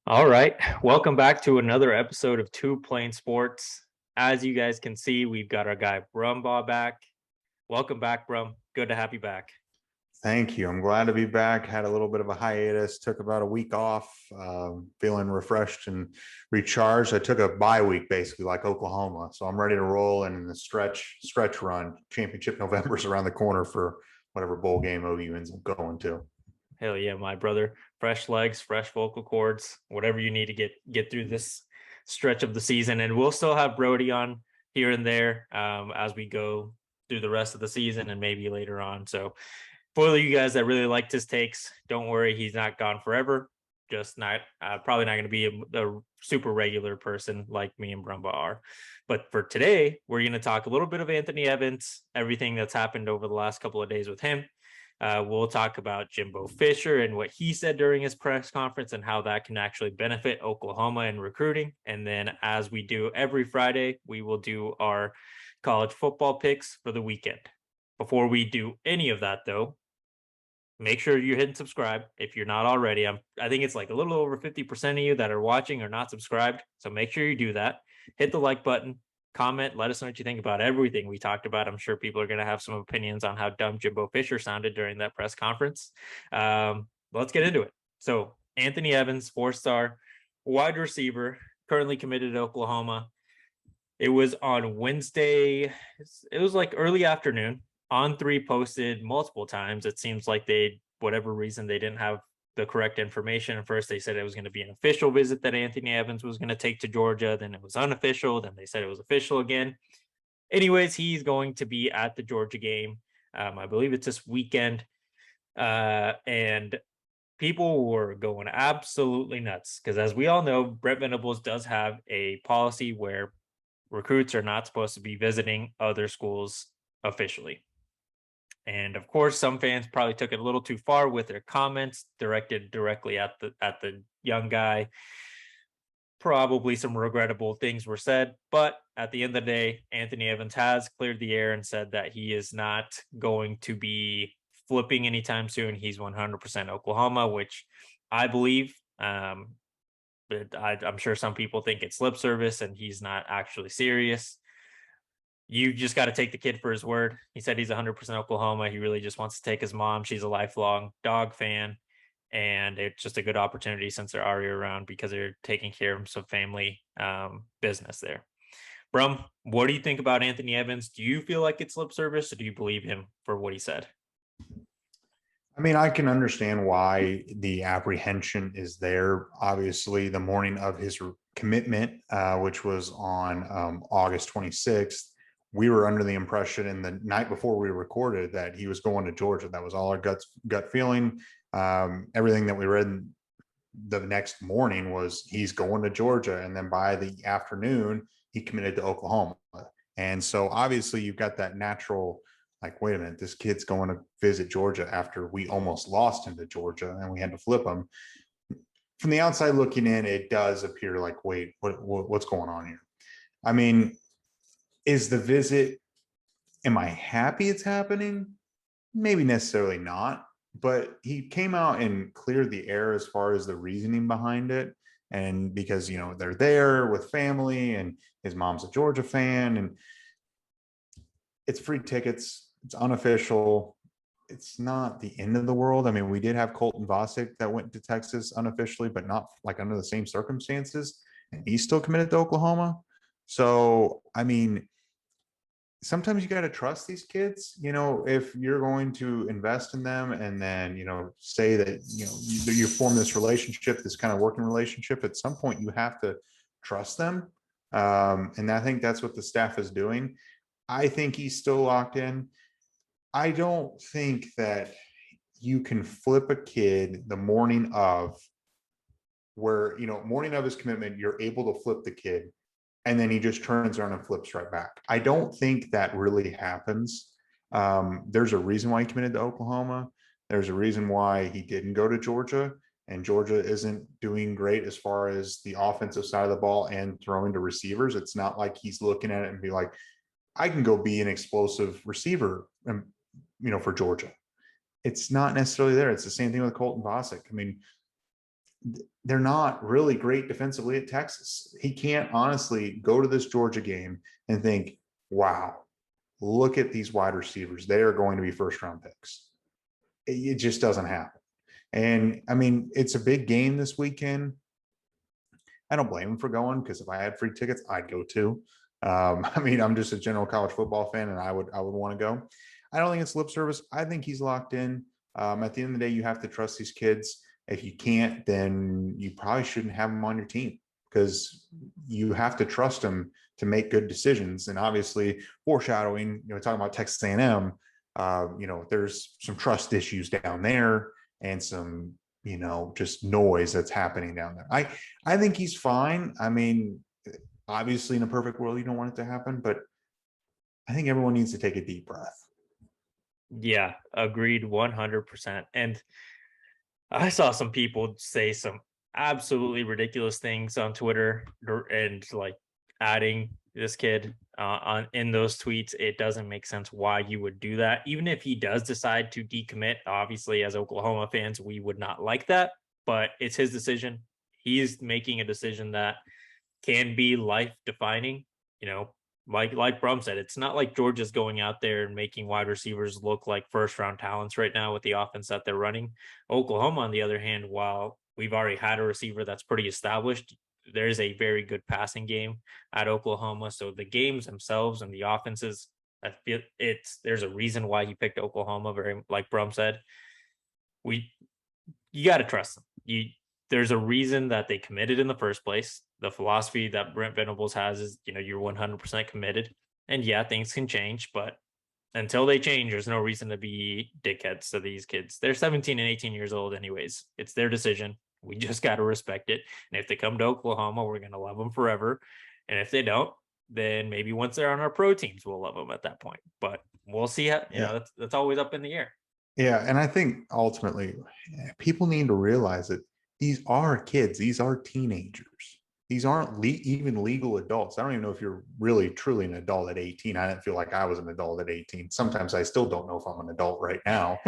All right. Welcome back to another episode of Two Plain Sports. As you guys can see, we've got our guy Brumbaugh back. Welcome back, Brum. Good to have you back. Thank you. I'm glad to be back. Had a little bit of a hiatus, took about a week off, feeling refreshed and recharged. I took a bye week, basically, like Oklahoma. So I'm ready to roll in the stretch run. Championship November's around the corner for whatever bowl game OU ends up going to. Hell yeah, my brother. Fresh legs, fresh vocal cords, whatever you need to get through this stretch of the season. And we'll still have Brody on here and there as we go through the rest of the season and maybe later on. So for you guys that really liked his takes, don't worry, he's not gone forever. Just not probably not going to be a super regular person like me and Brumba are. But for today, we're going to talk a little bit of Anthony Evans, everything that's happened over the last couple of days with him. We'll talk about Jimbo Fisher and what he said during his press conference and how that can actually benefit Oklahoma in recruiting. And then, as we do every Friday, we will do our college football picks for the weekend. Before we do any of that, though, make sure you're hitting subscribe if you're not already. I think it's like a little over 50% of you that are watching are not subscribed. So make sure you do that. Hit the like button, comment, let us know what you think about everything we talked about. I'm sure people are going to have some opinions on how dumb Jimbo Fisher sounded during that press conference. Let's get into it. So Anthony Evans, 4-star wide receiver, currently committed to Oklahoma. It was on Wednesday. It was like early afternoon. On3 posted multiple times. It seems like whatever reason, they didn't have the correct information. At first, they said it was going to be an official visit that Anthony Evans was going to take to Georgia. Then it was unofficial. Then they said it was official again. Anyways, he's going to be at the Georgia game. I believe it's this weekend. And people were going absolutely nuts because, as we all know, Brett Venables does have a policy where recruits are not supposed to be visiting other schools officially. And of course, some fans probably took it a little too far with their comments directed directly at the young guy. Probably some regrettable things were said, but at the end of the day, Anthony Evans has cleared the air and said that he is not going to be flipping anytime soon. He's 100% Oklahoma, which I believe. But I'm sure some people think it's lip service and he's not actually serious. You just got to take the kid for his word. He said he's 100% Oklahoma. He really just wants to take his mom. She's a lifelong dog fan. And it's just a good opportunity since they're already around because they're taking care of some family business there. Brum, what do you think about Anthony Evans? Do you feel like it's lip service or do you believe him for what he said? I mean, I can understand why the apprehension is there. Obviously, the morning of his commitment, which was on August 26th, we were under the impression, and the night before we recorded, that he was going to Georgia. That was all our gut feeling. Everything that we read the next morning was he's going to Georgia, and then by the afternoon, he committed to Oklahoma. And so, obviously, you've got that natural, like, wait a minute, this kid's going to visit Georgia after we almost lost him to Georgia and we had to flip him. From the outside looking in, it does appear like, wait, what's going on here? I mean, is the visit, am I happy it's happening? Maybe necessarily not, but he came out and cleared the air as far as the reasoning behind it. And because, they're there with family and his mom's a Georgia fan and it's free tickets. It's unofficial. It's not the end of the world. I mean, we did have Colton Vasek that went to Texas unofficially, but not like under the same circumstances. And he's still committed to Oklahoma. So, I mean, sometimes you got to trust these kids, if you're going to invest in them and then, say that, you form this relationship, this kind of working relationship, at some point you have to trust them. And I think that's what the staff is doing. I think he's still locked in. I don't think that you can flip a kid the morning of morning of his commitment, you're able to flip the kid and then he just turns around and flips right back. I don't think that really happens. There's a reason why he committed to Oklahoma. There's a reason why he didn't go to Georgia, and Georgia isn't doing great as far as the offensive side of the ball and throwing to receivers. It's not like he's looking at it and be like, I can go be an explosive receiver, for Georgia. It's not necessarily there. It's the same thing with Colton Vasek. I mean, they're not really great defensively at Texas. He can't honestly go to this Georgia game and think, wow, look at these wide receivers. They are going to be first round picks. It just doesn't happen. And I mean, it's a big game this weekend. I don't blame him for going, because if I had free tickets, I'd go too. I mean, I'm just a general college football fan, and I would want to go. I don't think it's lip service. I think he's locked in. At the end of the day, you have to trust these kids. If you can't, then you probably shouldn't have them on your team, because you have to trust them to make good decisions. And obviously, foreshadowing, talking about Texas A&M, there's some trust issues down there, and some, just noise that's happening down there. I think he's fine. I mean, obviously in a perfect world, you don't want it to happen, but I think everyone needs to take a deep breath. Yeah, agreed 100%. And I saw some people say some absolutely ridiculous things on Twitter, and like adding this kid on in those tweets. It doesn't make sense why you would do that. Even if he does decide to decommit, obviously as Oklahoma fans, we would not like that, but it's his decision. He's making a decision that can be life defining. You know, like Brum said, it's not like Georgia's going out there and making wide receivers look like first round talents right now with the offense that they're running. Oklahoma, on the other hand, while we've already had a receiver that's pretty established, there's a very good passing game at Oklahoma. So the games themselves and the offenses, I feel there's a reason why he picked Oklahoma. Very like Brum said, you got to trust them. There's a reason that they committed in the first place. The philosophy that Brent Venables has is, you're 100% committed. And yeah, things can change, but until they change, there's no reason to be dickheads to these kids. They're 17 and 18 years old anyways. It's their decision. We just got to respect it. And if they come to Oklahoma, we're going to love them forever. And if they don't, then maybe once they're on our pro teams, we'll love them at that point. But we'll see how, that's always up in the air. Yeah. And I think ultimately people need to realize that these are kids. These are teenagers. These aren't even legal adults. I don't even know if you're really truly an adult at 18. I didn't feel like I was an adult at 18. Sometimes I still don't know if I'm an adult right now.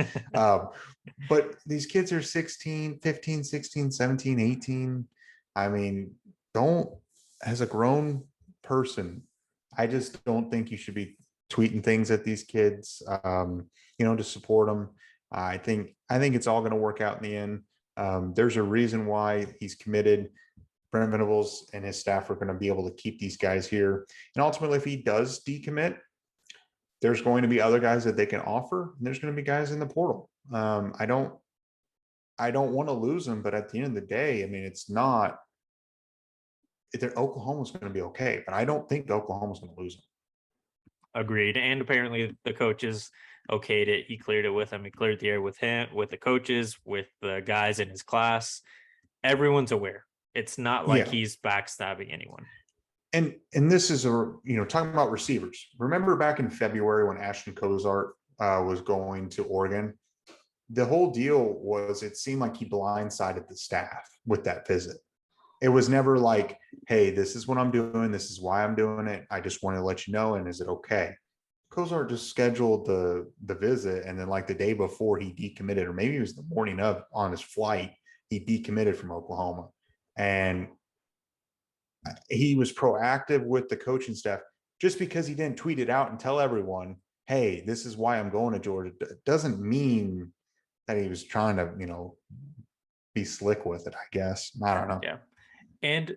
But these kids are 16, 15, 16, 17, 18. I mean, as a grown person, I just don't think you should be tweeting things at these kids, to support them. I think it's all going to work out in the end. There's a reason why he's committed. Brent Venables and his staff are going to be able to keep these guys here. And ultimately, if he does decommit, there's going to be other guys that they can offer. And there's going to be guys in the portal. I don't want to lose them, but at the end of the day, I mean, Oklahoma's going to be okay, but I don't think Oklahoma's going to lose them. Agreed. And apparently the coaches okayed it. He cleared it with him. He cleared the air with him, with the coaches, with the guys in his class. Everyone's aware. It's not like he's backstabbing anyone. And this is talking about receivers. Remember back in February when Ashton Kozart was going to Oregon? The whole deal was, it seemed like he blindsided the staff with that visit. It was never like, hey, this is what I'm doing. This is why I'm doing it. I just wanted to let you know. And is it okay? Kozart just scheduled the visit. And then like the day before he decommitted, or maybe it was the morning of on his flight, he decommitted from Oklahoma. And he was proactive with the coaching staff. Just because he didn't tweet it out and tell everyone, hey, this is why I'm going to Georgia, doesn't mean that he was trying to, be slick with it, I guess. I don't know. Yeah. And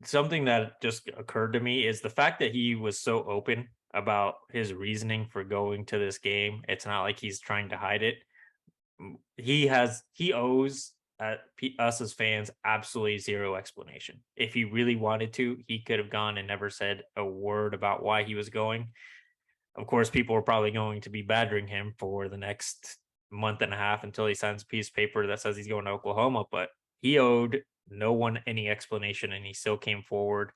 something that just occurred to me is the fact that he was so open about his reasoning for going to this game. It's not like he's trying to hide it. He owes us as fans absolutely zero explanation. If he really wanted to, he could have gone and never said a word about why he was going. Of course, people are probably going to be badgering him for the next month and a half until he signs a piece of paper that says he's going to Oklahoma, but he owed no one any explanation, and he still came forward,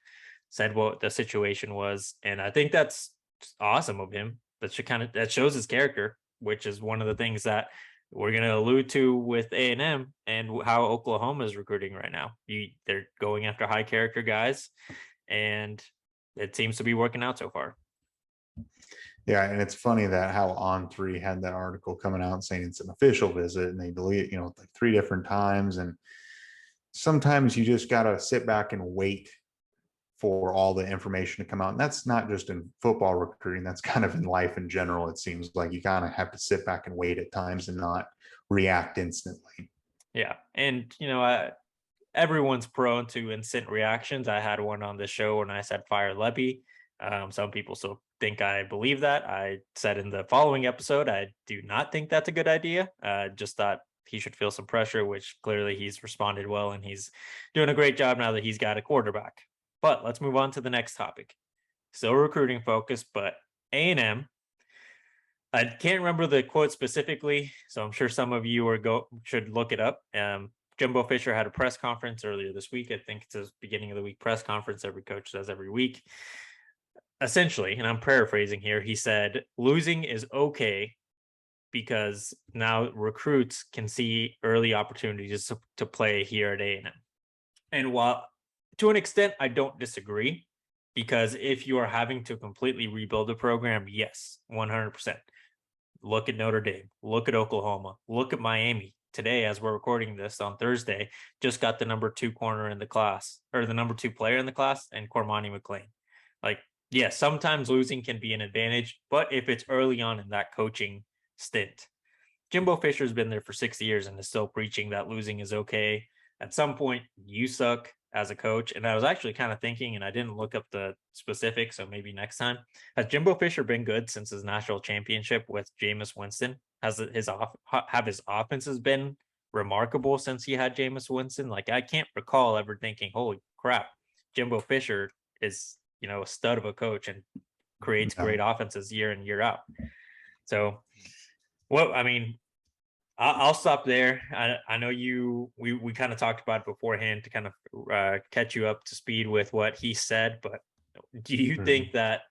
said what the situation was. And I think that's awesome of him. That shows his character, which is one of the things that we're going to allude to with A&M and how Oklahoma is recruiting right now. They're going after high character guys, and it seems to be working out so far. Yeah, and it's funny that how On3 had that article coming out saying it's an official visit, and they delete, like 3 different times. And sometimes you just got to sit back and wait for all the information to come out. And that's not just in football recruiting, that's kind of in life in general. It seems like you kind of have to sit back and wait at times and not react instantly. Yeah. And, everyone's prone to instant reactions. I had one on the show when I said fire Leppy. Some people still think I believe that. I said in the following episode, I do not think that's a good idea. Just thought he should feel some pressure, which clearly he's responded well, and he's doing a great job now that he's got a quarterback. But let's move on to the next topic. Still recruiting focused, but A&M. I can't remember the quote specifically, so I'm sure some of you should look it up. Jimbo Fisher had a press conference earlier this week. I think it's his beginning of the week press conference. Every coach does every week. Essentially, and I'm paraphrasing here, he said, losing is okay because now recruits can see early opportunities to play here at A&M. And while to an extent, I don't disagree, because if you are having to completely rebuild the program, yes, 100%. Look at Notre Dame, look at Oklahoma, look at Miami. Today, as we're recording this on Thursday, just got the number 2 corner in the class, or the number 2 player in the class, and Cormani McLean. Like, yeah, sometimes losing can be an advantage, but if it's early on in that coaching stint, Jimbo Fisher's been there for 6 years and is still preaching that losing is okay. At some point, you suck as a coach. And I was actually kind of thinking, and I didn't look up the specifics, so maybe next time. Has Jimbo Fisher been good since his national championship with Jameis Winston? Have his offenses been remarkable since he had Jameis Winston? Like, I can't recall ever thinking, holy crap, Jimbo Fisher is, a stud of a coach and creates great offenses year in, year out. So, well, I mean, I'll stop there. I know we kind of talked about it beforehand to kind of catch you up to speed with what he said, but do you think that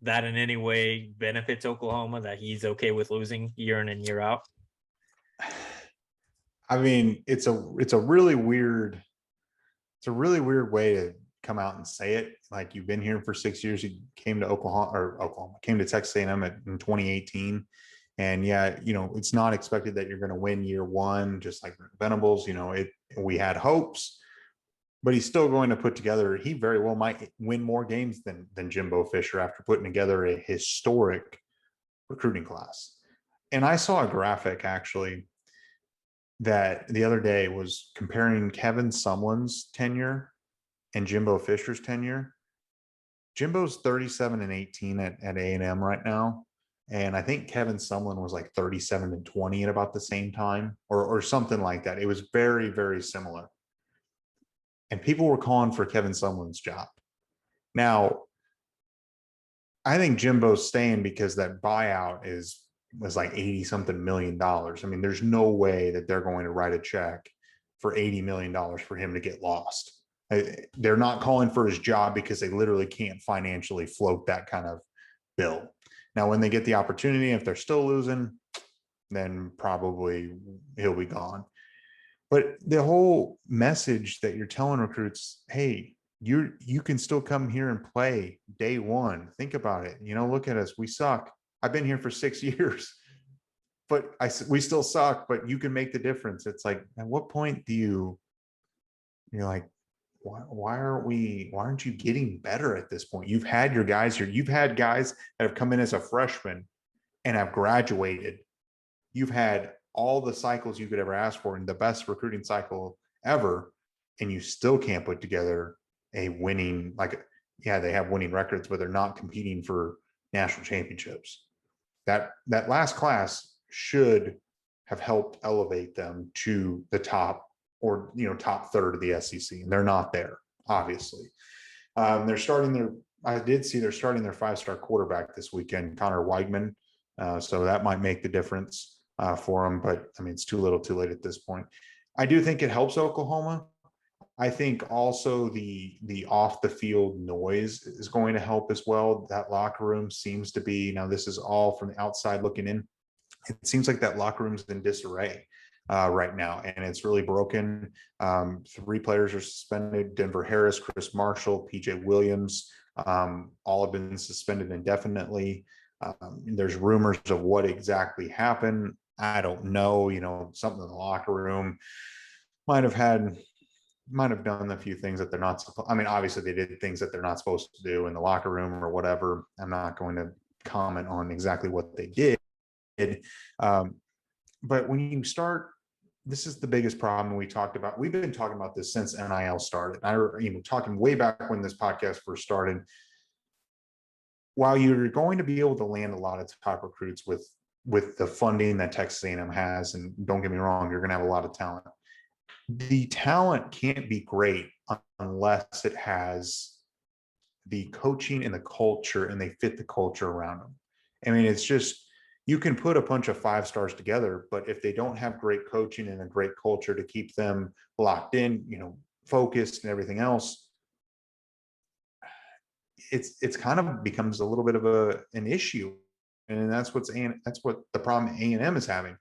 in any way benefits Oklahoma, that he's okay with losing year in and year out? I mean, it's a really weird way to come out and say it. Like, you've been here for 6 years. You came to came to Texas A&M in 2018. And yeah, it's not expected that you're going to win year one, just like Venables. We had hopes, but he's still going to put together. He very well might win more games than Jimbo Fisher after putting together a historic recruiting class. And I saw a graphic actually that the other day was comparing Kevin Sumlin's tenure and Jimbo Fisher's tenure. Jimbo's 37-18 at A&M right now. And I think Kevin Sumlin was like 37-20 at about the same time, or something like that. It was very, very similar. And people were calling for Kevin Sumlin's job. Now, I think Jimbo's staying because that buyout was like 80 something million dollars. I mean, there's no way that they're going to write a check for $80 million for him to get lost. They're not calling for his job because they literally can't financially float that kind of bill. Now, when they get the opportunity, if they're still losing, then probably he'll be gone. But the whole message that you're telling recruits, hey, you can still come here and play day one. Think about it. Look at us. We suck. I've been here for 6 years, but we still suck, but you can make the difference. It's like, at what point you're like, why aren't you getting better at this point? You've had your guys here. You've had guys that have come in as a freshman and have graduated. You've had all the cycles you could ever ask for in the best recruiting cycle ever, and you still can't put together a winning, they have winning records, but they're not competing for national championships. That last class should have helped elevate them to the top, or top third of the SEC, and they're not there, obviously. I did see they're starting their 5-star quarterback this weekend, Connor Weigman. So that might make the difference for them, but I mean, it's too little too late at this point. I do think it helps Oklahoma. I think also the off the field noise is going to help as well. That locker room seems to be, now this is all from the outside looking in, it seems like that locker room's in disarray right now, and it's really broken. 3 players are suspended: Denver Harris, Chris Marshall, PJ Williams. All have been suspended indefinitely. There's rumors of what exactly happened. I don't know. Something in the locker room might have had might have done a few things that they're not supposed. I mean, obviously they did things that they're not supposed to do in the locker room or whatever. I'm not going to comment on exactly what they did. Um, but when you start, this is the biggest problem we talked about. We've been talking about this since NIL started. Talking way back when this podcast first started. While you're going to be able to land a lot of top recruits with the funding that Texas A&M has, and don't get me wrong, you're going to have a lot of talent. The talent can't be great unless it has the coaching and the culture, and they fit the culture around them. I mean, it's just, you can put a bunch of 5 stars together, but if they don't have great coaching and a great culture to keep them locked in, focused and everything else, it's kind of becomes a little bit of an issue. And that's what the problem A&M is having.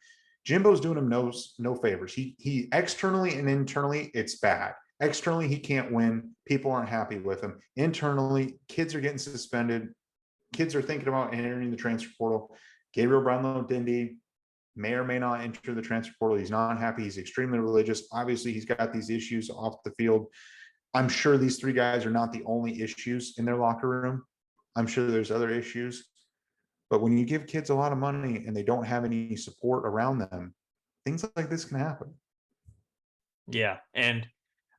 Jimbo's doing him no favors. He externally and internally, it's bad. Externally, he can't win. People aren't happy with him. Internally, kids are getting suspended. Kids are thinking about entering the transfer portal. Gabriel Brownlow-Dindy may or may not enter the transfer portal. He's not happy. He's extremely religious. Obviously, he's got these issues off the field. I'm sure these 3 guys are not the only issues in their locker room. I'm sure there's other issues. But when you give kids a lot of money and they don't have any support around them, things like this can happen. Yeah. And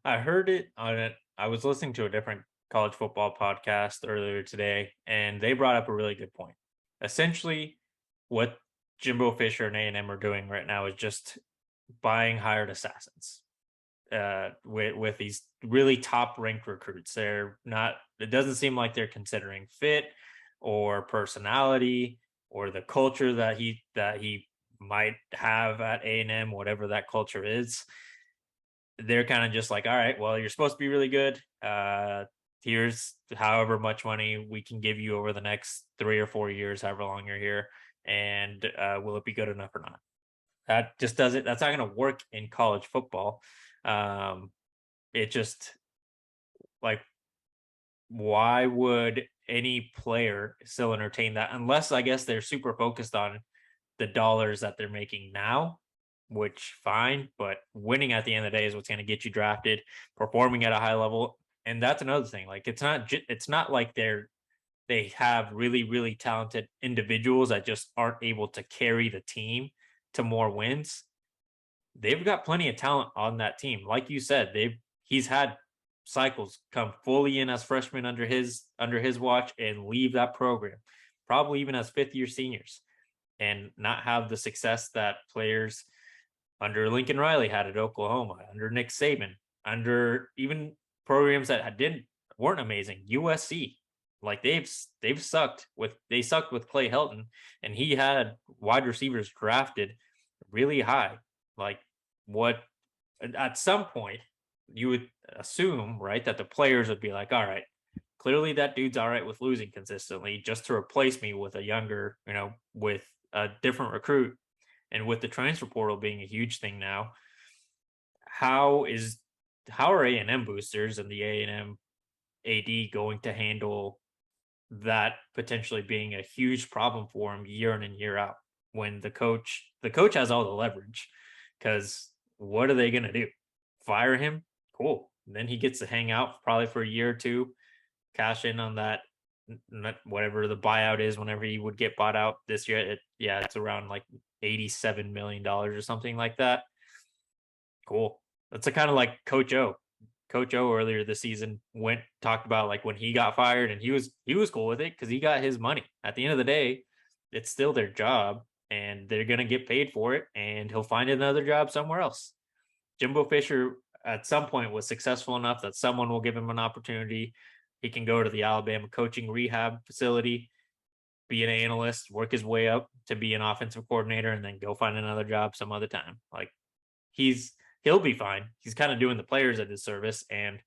I heard it on it. I was listening to a different college football podcast earlier today, and they brought up a really good point. Essentially, what Jimbo Fisher and A&M are doing right now is just buying hired assassins with these really top ranked recruits. They're not, it doesn't seem like they're considering fit or personality or the culture that he might have at A&M, whatever that culture is. They're kind of just like, all right, well, you're supposed to be really good. Here's however much money we can give you over the next 3 or 4 years, however long you're here. And will it be good enough or not? That just doesn't, that's not going to work in college football. It just, like, why would any player still entertain that? Unless, I guess, they're super focused on the dollars that they're making now, which fine, but winning at the end of the day is what's going to get you drafted, performing at a high level. And that's another thing. Like, it's not like they have really, really talented individuals that just aren't able to carry the team to more wins. They've got plenty of talent on that team. Like you said, he's had cycles come fully in as freshmen under his watch and leave that program, probably even as 5th-year seniors, and not have the success that players under Lincoln Riley had at Oklahoma, under Nick Saban, under even programs that weren't amazing. USC, like they've sucked with Clay Helton, and he had wide receivers drafted really high. Like, what, at some point you would assume, right, that the players would be like, all right, clearly that dude's all right with losing consistently, just to replace me with a younger, with a different recruit. And with the transfer portal being a huge thing now, how are A&M boosters and the A&M AD going to handle that potentially being a huge problem for him year in and year out, when the coach has all the leverage? Because what are they going to do? Fire him? Cool. And then he gets to hang out probably for a year or two, cash in on that, whatever the buyout is, whenever he would get bought out this year. It's around like $87 million or something like that. Cool. That's a kind of like Coach O. Coach O earlier this season talked about, like, when he got fired, and he was cool with it because he got his money. At the end of the day, it's still their job and they're gonna get paid for it, and he'll find another job somewhere else. Jimbo Fisher at some point was successful enough that someone will give him an opportunity. He can go to the Alabama coaching rehab facility, be an analyst, work his way up to be an offensive coordinator, and then go find another job some other time. Like, he'll be fine. He's kind of doing the players a disservice, and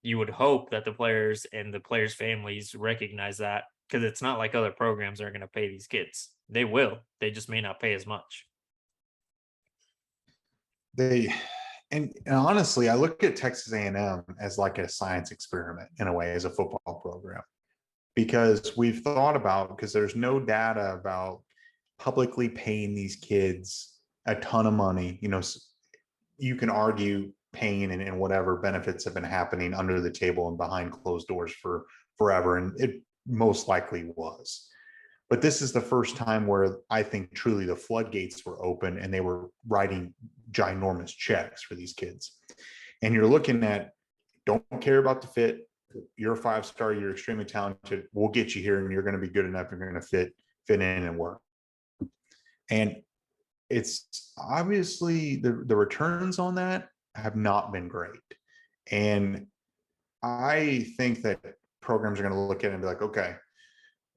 you would hope that the players and the players' families recognize that, because it's not like other programs are going to pay these kids. They will. They just may not pay as much. And honestly, I look at Texas A&M as like a science experiment in a way, as a football program, because we've thought about, because there's no data about publicly paying these kids a ton of money. You can argue pain and whatever benefits have been happening under the table and behind closed doors for forever. And it most likely was. But this is the first time where I think truly the floodgates were open and they were writing ginormous checks for these kids. And you're looking at, don't care about the fit. You're a 5-star, you're extremely talented. We'll get you here and you're going to be good enough. You're going to fit in and work. And it's obviously the returns on that have not been great. And I think that programs are going to look at it and be like, okay,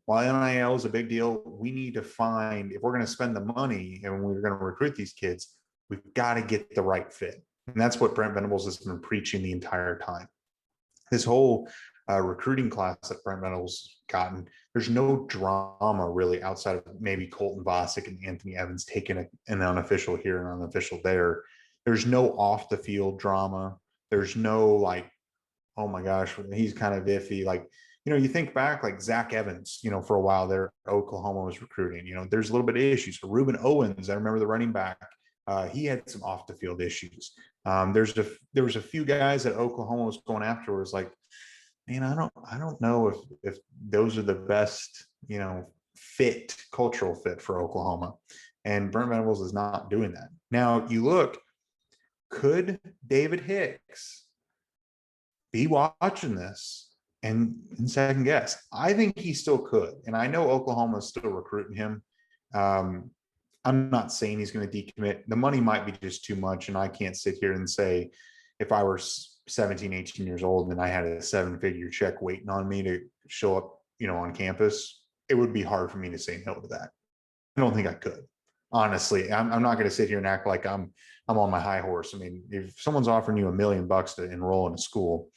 while NIL is a big deal, we need to find, if we're going to spend the money and we're going to recruit these kids, we've got to get the right fit. And that's what Brent Venables has been preaching the entire time. This whole recruiting class that Brent Venables gotten, there's no drama really outside of maybe Colton Bosick and Anthony Evans taking an unofficial here and unofficial there. There's no off the field drama. There's no like, oh my gosh, he's kind of iffy. Like, you think back like Zach Evans, for a while there, Oklahoma was recruiting, there's a little bit of issues. For Reuben Owens, I remember the running back, he had some off the field issues. There was a few guys that Oklahoma was going after was like, man, I don't know if those are the best, cultural fit for Oklahoma. And Brent Venables is not doing that. Now you look, could David Hicks be watching this and second guess? I think he still could. And I know Oklahoma is still recruiting him. I'm not saying he's going to decommit. The money might be just too much. And I can't sit here and say, if I were 17, 18 years old and I had a 7-figure check waiting on me to show up, on campus, it would be hard for me to say no to that. I don't think I could. Honestly, I'm not going to sit here and act like I'm on my high horse. I mean, if someone's offering you $1 million to enroll in a school,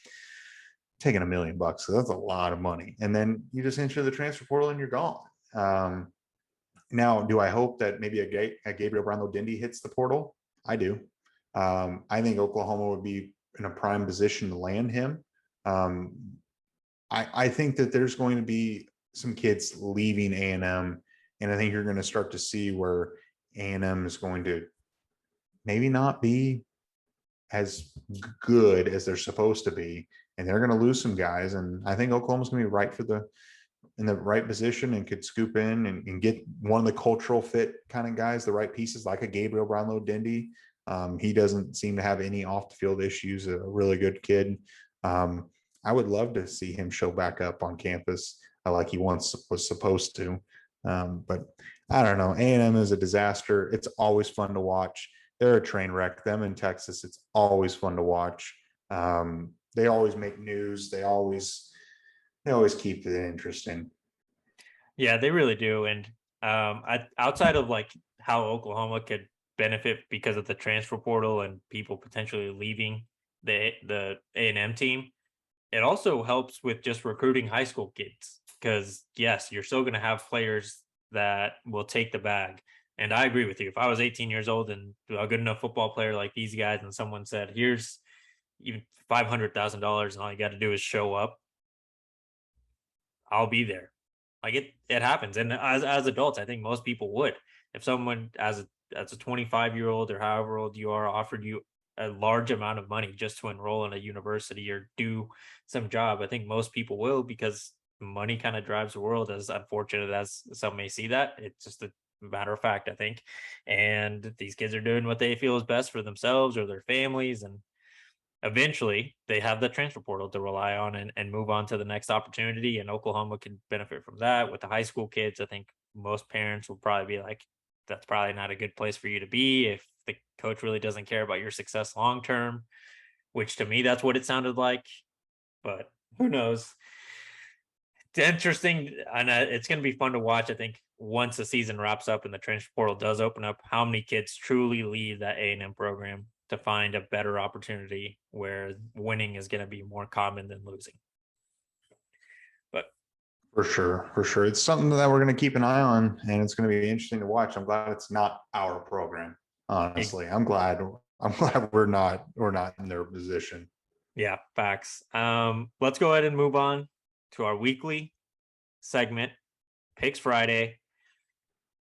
taking $1 million, so that's a lot of money. And then you just enter the transfer portal and you're gone. Now, do I hope that maybe a Gabriel Brownlow-Dindy hits the portal? I do. I think Oklahoma would be in a prime position to land him. I think that there's going to be some kids leaving A&M, and I think you're going to start to see where A&M is going to maybe not be as good as they're supposed to be, and they're going to lose some guys. And I think Oklahoma's going to be in the right position and could scoop in and get one of the cultural fit kind of guys, the right pieces, like a Gabriel Brownlow-Dindy. He doesn't seem to have any off the field issues, a really good kid. I would love to see him show back up on campus like he once was supposed to. But I don't know. A&M is a disaster. It's always fun to watch. They're a train wreck. Them in Texas, it's always fun to watch. They always make news. They always keep it interesting. Yeah, they really do. And outside of like how Oklahoma could benefit because of the transfer portal and people potentially leaving the A&M team, it also helps with just recruiting high school kids, because yes, you're still going to have players that will take the bag. And I agree with you. If I was 18 years old and a good enough football player like these guys, and someone said, here's even $500,000 and all you got to do is show up, I'll be there. Like it happens. And as adults, I think most people would. If someone as a 25-year-old or however old you are offered you a large amount of money just to enroll in a university or do some job, I think most people will, because money kind of drives the world, as unfortunate as some may see that. It's just a matter of fact, I think. And these kids are doing what they feel is best for themselves or their families. And eventually they have the transfer portal to rely on and move on to the next opportunity. And Oklahoma can benefit from that. With the high school kids, I think most parents will probably be like, that's probably not a good place for you to be if the coach really doesn't care about your success long term, which to me, that's what it sounded like. But who knows? It's interesting. And it's going to be fun to watch, I think, once the season wraps up and the transfer portal does open up, how many kids truly leave that A&M program to find a better opportunity where winning is going to be more common than losing. But for sure, it's something that we're going to keep an eye on, and it's going to be interesting to watch. I'm glad it's not our program. Honestly, I'm glad we're not in their position. Yeah, facts. Let's go ahead and move on to our weekly segment, Picks Friday.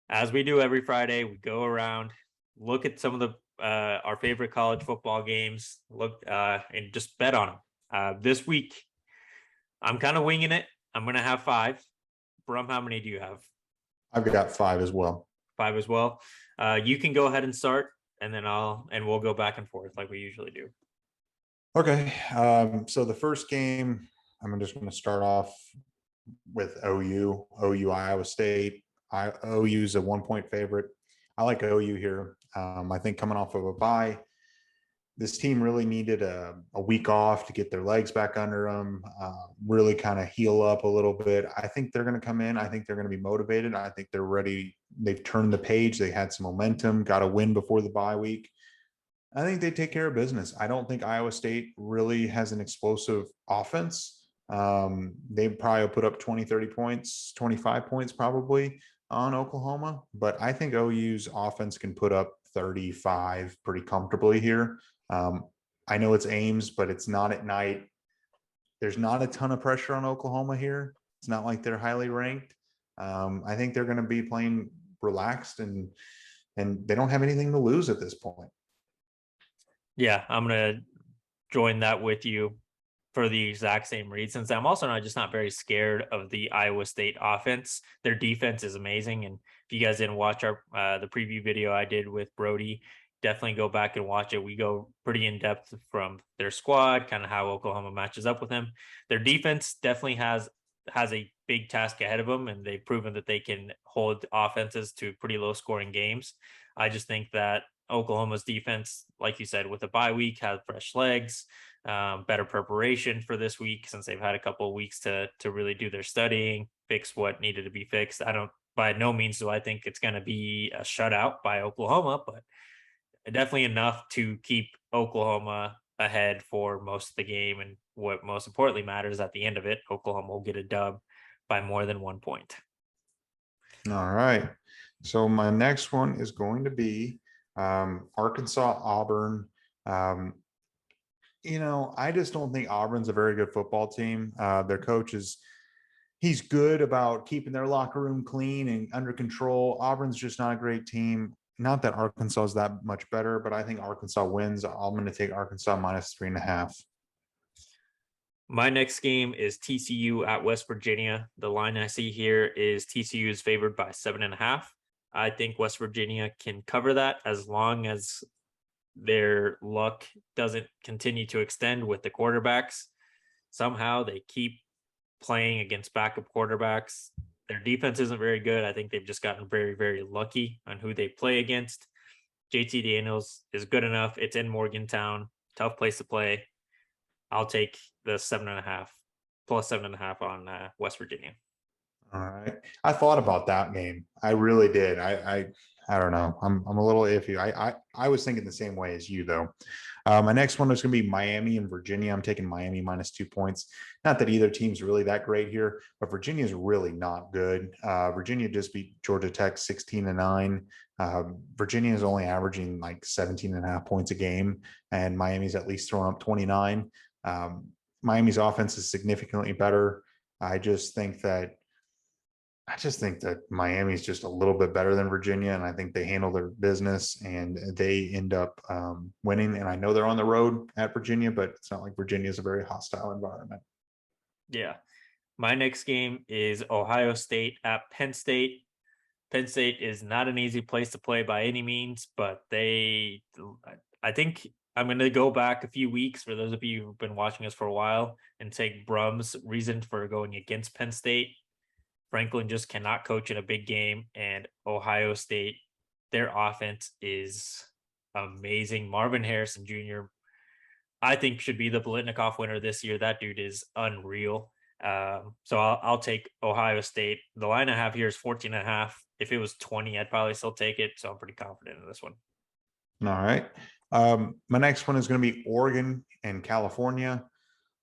As we do every Friday, we go around, look at some of the our favorite college football games. Look, and just bet on them. This week, I'm kind of winging it. I'm going to have 5. Brum, how many do you have? I've got 5 as well. 5 as well. You can go ahead and start, and then we'll go back and forth like we usually do. Okay. So the first game, I'm just going to start off with OU Iowa State. OU's a 1-point favorite. I like OU here. I think coming off of a bye, this team really needed a week off to get their legs back under them, really kind of heal up a little bit. I think they're going to come in. I think they're going to be motivated. I think they're ready. They've turned the page. They had some momentum, got a win before the bye week. I think they take care of business. I don't think Iowa State really has an explosive offense. They probably put up 20, 30 points, 25 points probably on Oklahoma. But I think OU's offense can put up 35 pretty comfortably here. I know it's Ames, but it's not at night. There's not a ton of pressure on Oklahoma here. It's not like they're highly ranked. I think they're going to be playing relaxed and they don't have anything to lose at this point. Yeah, I'm going to join that with you for the exact same reasons. I'm also not very scared of the Iowa State offense. Their defense is amazing. And if you guys didn't watch our the preview video I did with Brody, definitely go back and watch it. We go pretty in depth from their squad, kind of how Oklahoma matches up with them. Their defense definitely has a big task ahead of them, and they've proven that they can hold offenses to pretty low scoring games. I just think that Oklahoma's defense, like you said, with a bye week, has fresh legs, better preparation for this week since they've had a couple of weeks to really do their studying, fix what needed to be fixed. I don't, by no means do I think it's going to be a shutout by Oklahoma, but definitely enough to keep Oklahoma ahead for most of the game. And what most importantly matters at the end of it, Oklahoma will get a dub by more than 1 point. All right. So my next one is going to be Arkansas Auburn. I just don't think Auburn's a very good football team. Their coach he's good about keeping their locker room clean and under control. Auburn's just not a great team. Not that Arkansas is that much better, but I think Arkansas wins. I'm going to take Arkansas -3.5. My next game is TCU at West Virginia. The line I see here is TCU is favored by 7.5. I think West Virginia can cover that as long as their luck doesn't continue to extend with the quarterbacks. Somehow they keep playing against backup quarterbacks. Their defense isn't very good. I think they've just gotten very, very lucky on who they play against. JT Daniels is good enough. It's in Morgantown, tough place to play. I'll take the 7.5 plus 7.5 on West Virginia. All right. I thought about that game. I really did. I don't know. I'm a little iffy. I was thinking the same way as you though. My next one is going to be Miami and Virginia. I'm taking Miami -2 points. Not that either team's really that great here, but Virginia is really not good. Virginia just beat Georgia Tech 16-9. Virginia is only averaging like 17.5 points a game, and Miami's at least throwing up 29. Miami's offense is significantly better. I just think that Miami is just a little bit better than Virginia, and I think they handle their business and they end up winning. And I know they're on the road at Virginia, but it's not like Virginia is a very hostile environment. Yeah. My next game is Ohio State at Penn State. Penn State is not an easy place to play by any means, but I think I'm going to go back a few weeks for those of you who've been watching us for a while and take Brum's reason for going against Penn State. Franklin just cannot coach in a big game, and Ohio State, their offense is amazing. Marvin Harrison Jr., I think, should be the Biletnikoff winner this year. That dude is unreal. So I'll take Ohio State. The line I have here is 14.5. If it was 20, I'd probably still take it. So I'm pretty confident in this one. All right. My next one is going to be Oregon and California.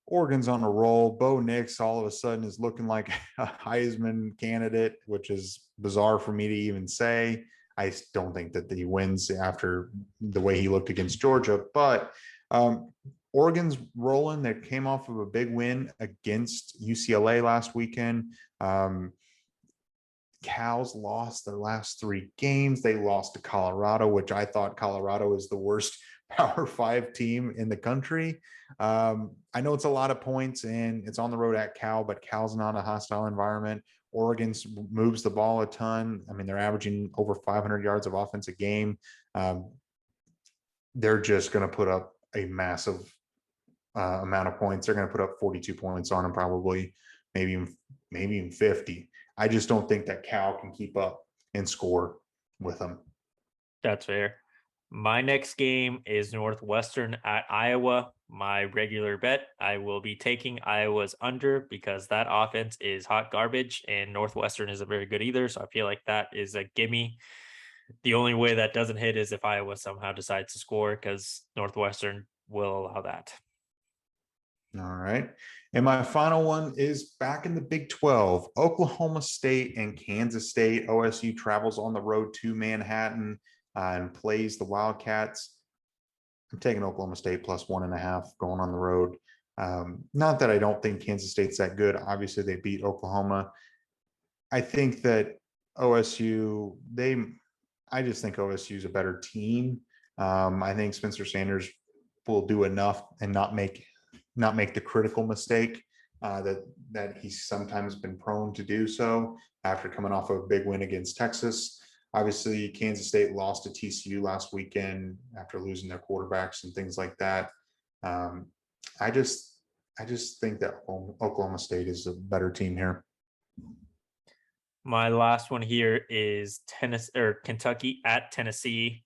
Oregon's on a roll. Bo Nix all of a sudden is looking like a Heisman candidate, which is bizarre for me to even say. I don't think that he wins after the way he looked against Georgia, but Oregon's rolling. They came off of a big win against UCLA last weekend. Cal's lost their last 3 games. They lost to Colorado, which I thought Colorado is the worst Power 5 team in the country. I know it's a lot of points and it's on the road at Cal, but Cal's not a hostile environment. Oregon moves the ball a ton. I mean, they're averaging over 500 yards of offense a game. They're just going to put up a massive amount of points. They're going to put up 42 points on them, probably, maybe even 50. I just don't think that Cal can keep up and score with them. That's fair. My next game is Northwestern at Iowa. My regular bet, I will be taking Iowa's under because that offense is hot garbage and Northwestern isn't very good either. So I feel like that is a gimme. The only way that doesn't hit is if Iowa somehow decides to score because Northwestern will allow that. All right. And my final one is back in the Big 12, Oklahoma State and Kansas State. OSU travels on the road to Manhattan and plays the Wildcats. I'm taking Oklahoma State plus 1.5 going on the road. Not that I don't think Kansas State's that good. Obviously, they beat Oklahoma. I think that OSU, I just think OSU is a better team. I think Spencer Sanders will do enough and not make the critical mistake that he's sometimes been prone to do so after coming off of a big win against Texas. Obviously, Kansas State lost to TCU last weekend after losing their quarterbacks and things like that. I just think that Oklahoma State is a better team here. My last one here is Kentucky at Tennessee.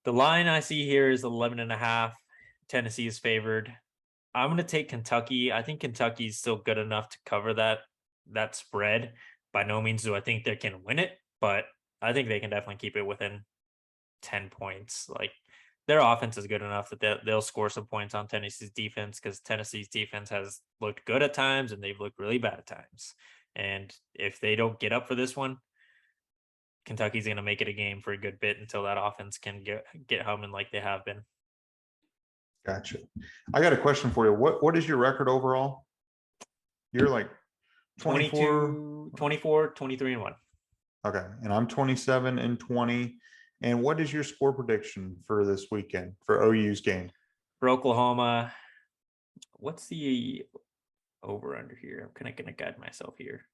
The line I see here is 11.5. Tennessee is favored. I'm going to take Kentucky. I think Kentucky is still good enough to cover that spread. By no means do I think they can win it, but I think they can definitely keep it within 10 points. Like their offense is good enough that they'll score some points on Tennessee's defense because Tennessee's defense has looked good at times and they've looked really bad at times. And if they don't get up for this one, Kentucky's going to make it a game for a good bit until that offense can get humming like they have been. Gotcha. I got a question for you. What is your record overall? You're like 24, 23 and 1. Okay. And I'm 27-20. And what is your score prediction for this weekend for OU's game? For Oklahoma, what's the over under here? I'm kind of going to guide myself here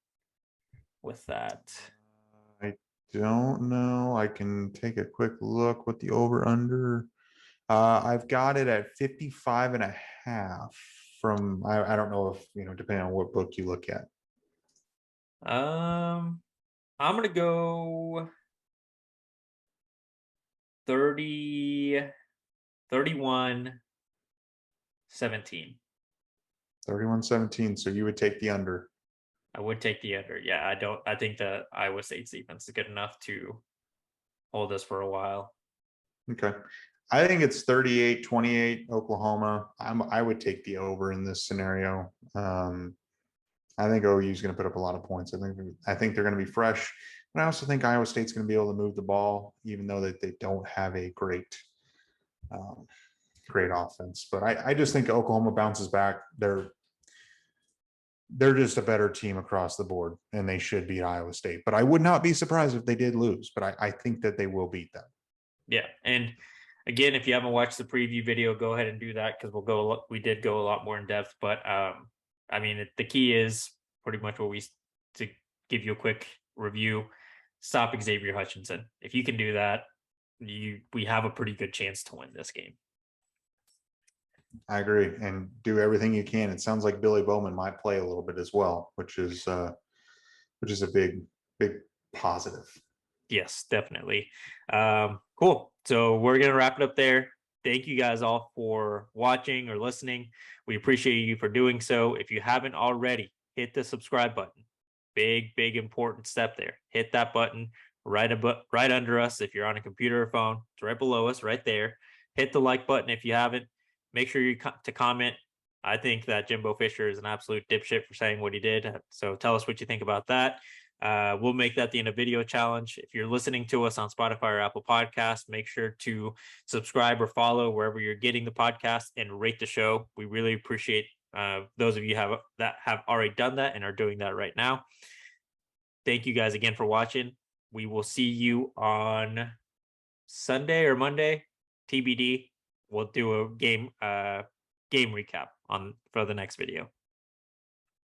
with that. I don't know. I can take a quick look with the over under. I've got it at 55.5 from, I don't know if, depending on what book you look at. I'm going to go 31-17. 31-17. So you would take the under. I would take the under. Yeah, I think that Iowa State's defense is good enough to hold us for a while. Okay. I think it's 38-28 Oklahoma. I would take the over in this scenario. I think OU is going to put up a lot of points. I think they're going to be fresh. But I also think Iowa State's going to be able to move the ball, even though that they don't have a great offense. But I just think Oklahoma bounces back. They're just a better team across the board, and they should beat Iowa State. But I would not be surprised if they did lose. But I think that they will beat them. Yeah, and again, if you haven't watched the preview video, go ahead and do that because we did go a lot more in depth. But the key is pretty much to give you a quick review. Stop Xavier Hutchinson. If you can do that, we have a pretty good chance to win this game. I agree, and do everything you can. It sounds like Billy Bowman might play a little bit as well, which is a big positive. Yes, definitely. Cool. So we're going to wrap it up there. Thank you guys all for watching or listening. We appreciate you for doing so. If you haven't already, hit the subscribe button. Big important step there. Hit that button right under us. If you're on a computer or phone, it's right below us, right there. Hit the like button if you haven't. Make sure to comment. I think that Jimbo Fisher is an absolute dipshit for saying what he did. So tell us what you think about that. We'll make that the end of video challenge. If you're listening to us on Spotify or Apple Podcasts, make sure to subscribe or follow wherever you're getting the podcast and rate the show. We really appreciate those of you that have already done that and are doing that right now. thank you guys again for watching. We will see you on Sunday or Monday, TBD. We'll do a game recap for the next video.